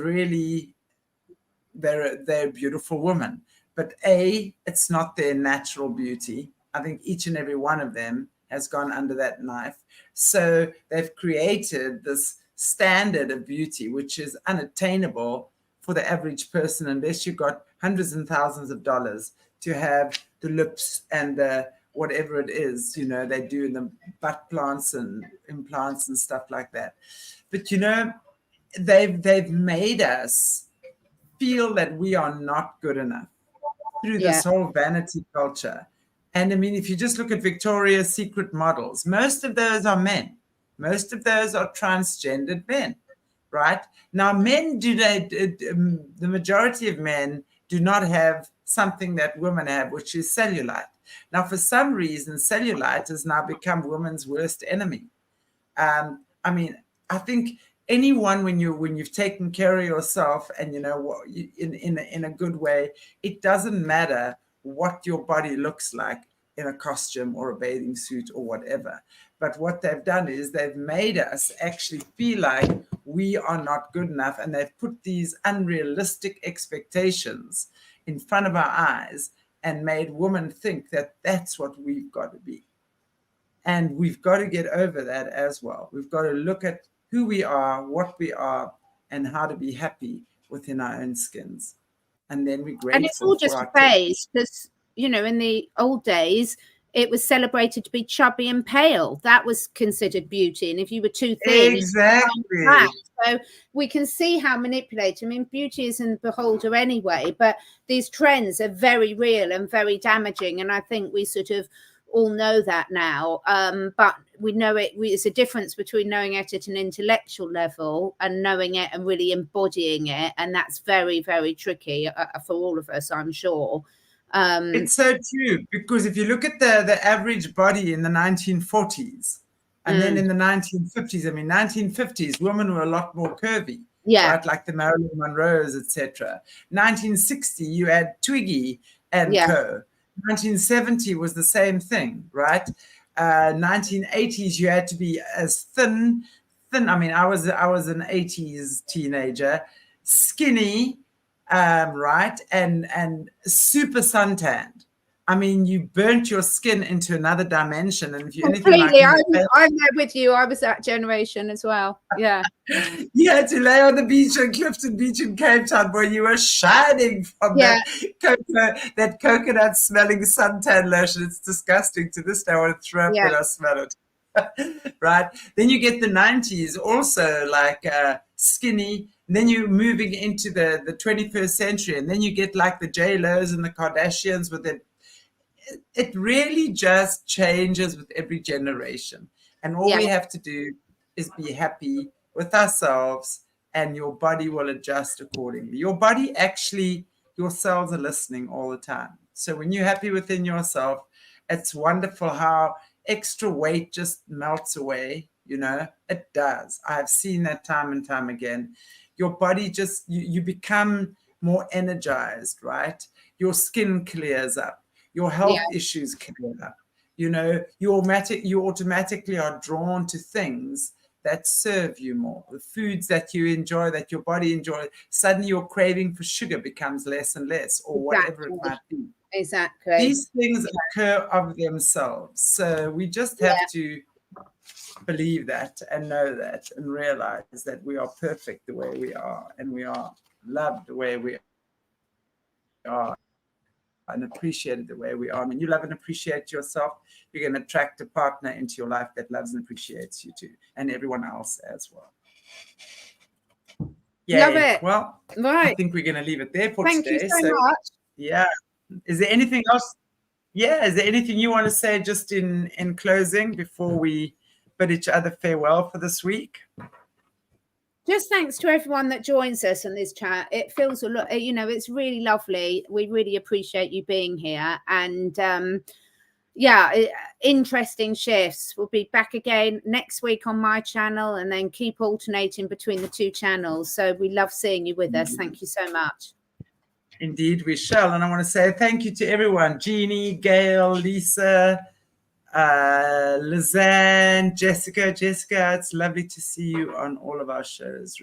beautiful women. But it's not their natural beauty. I think each and every one of them has gone under that knife. So they've created this standard of beauty, which is unattainable for the average person unless you've got hundreds and thousands of dollars to have the lips and the whatever it is, they do in the butt plants and implants and stuff like that. But, they've made us feel that we are not good enough through this whole vanity culture. And I mean, if you just look at Victoria's Secret models, most of those are men. Most of those are transgendered men, right? Now, the majority of men do not have something that women have, which is cellulite. Now, for some reason, cellulite has now become women's worst enemy. I mean, I think anyone, when you've taken care of yourself and in a good way, it doesn't matter what your body looks like in a costume or a bathing suit or whatever. But what they've done is they've made us actually feel like we are not good enough, and they've put these unrealistic expectations in front of our eyes and made women think that that's what we've got to be. And we've got to get over that as well. We've got to look at who we are, what we are, and how to be happy within our own skins. And then we're grateful. And it's all just a phase, because, in the old days, it was celebrated to be chubby and pale. That was considered beauty. And if you were too thin, exactly. So we can see how manipulated. I mean, beauty is in the beholder anyway, but these trends are very real and very damaging. And I think we sort of all know that now. But we know it. It's a difference between knowing it at an intellectual level and knowing it and really embodying it. And that's very, very tricky for all of us, I'm sure. It's so true, because if you look at the average body in the 1940s and then in the 1950s, I mean, 1950s, women were a lot more curvy, right? Like the Marilyn Monroes, etc. 1960, you had Twiggy and co. 1970 was the same thing, right? 1980s, you had to be as thin. I mean, I was an 80s teenager, skinny, right, and super suntanned. I mean, you burnt your skin into another dimension. And if you anything like me, I'm there with you. I was that generation as well. Yeah. You had to lay on the beach on Clifton Beach in Cape Town where you were shining from that coconut smelling suntan lotion. It's disgusting. To this day, I want to throw up when I smell it. Right. Then you get the 90s also like skinny. And then you're moving into the 21st century, and then you get like the J-Lo's and the Kardashians with it. It really just changes with every generation. And all we have to do is be happy with ourselves, and your body will adjust accordingly. Your body actually, your cells are listening all the time. So when you're happy within yourself, it's wonderful how extra weight just melts away. It does. I've seen that time and time again. your body just, you become more energized, right? Your skin clears up, your health issues clear up. You know, you automatically are drawn to things that serve you more, the foods that you enjoy, that your body enjoys. Suddenly your craving for sugar becomes less and less, or whatever it might be. Exactly. These things occur of themselves. So we just have to believe that and know that and realize that we are perfect the way we are, and we are loved the way we are, and appreciated the way we are. When you love and appreciate yourself, you're going to attract a partner into your life that loves and appreciates you too, and everyone else as well. Yay. Love it. Well, right. I think we're going to leave it there for Thank today. You so much. Yeah. Is there anything else? Yeah. Is there anything you want to say just in closing before we bid each other farewell for this week? Just thanks to everyone that joins us in this chat. It feels a lot, you know, it's really lovely. We really appreciate you being here. And interesting shifts. We'll be back again next week on my channel, and then keep alternating between the two channels. So we love seeing you with us. Thank you so much. Indeed, we shall. And I want to say thank you to everyone. Jeannie, Gail, Lisa, Lizanne, Jessica, it's lovely to see you on all of our shows.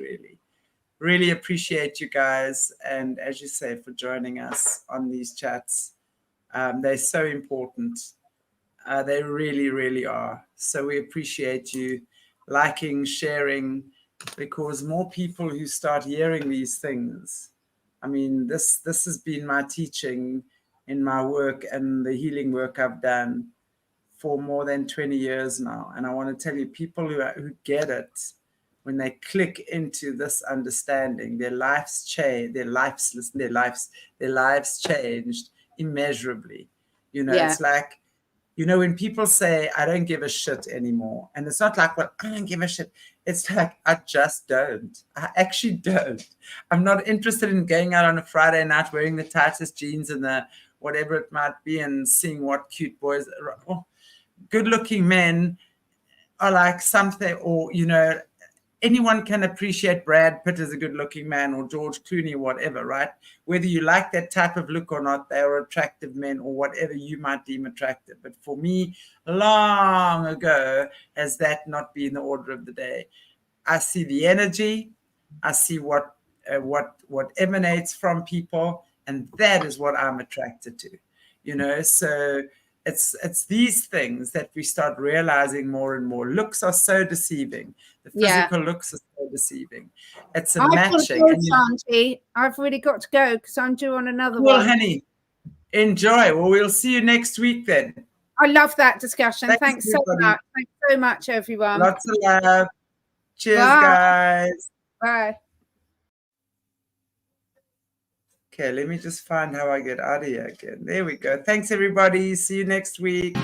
Really appreciate you guys, and as you say, for joining us on these chats. They're so important. They really are. So we appreciate you liking, sharing, because more people who start hearing these things, I mean, this has been my teaching in my work and the healing work I've done for more than 20 years now. And I want to tell you, people who get it, when they click into this understanding, their lives change, their lives changed immeasurably. You know, it's like, you know, when people say, I don't give a shit anymore, and it's not like, well, I don't give a shit. It's like, I just don't. I actually don't. I'm not interested in going out on a Friday night wearing the tightest jeans and the whatever it might be and seeing what cute boys. Oh, good-looking men are like something, or, you know, anyone can appreciate Brad Pitt as a good-looking man, or George Clooney, or whatever, right? Whether you like that type of look or not, they are attractive men, or whatever you might deem attractive. But for me, long ago, has that not been the order of the day. I see the energy, I see what emanates from people, and that is what I'm attracted to, you know. So it's these things that we start realizing more and more. Looks are so deceiving. The physical looks are so deceiving. It's a matching. I've really got to go because I'm due on another one. Cool, honey. Enjoy. Well, we'll see you next week then. I love that discussion. Thanks so much. Thanks so much, everyone. Lots of love. Cheers, guys. Bye. Okay, let me just find how I get out of here again. There we go. Thanks, everybody. See you next week.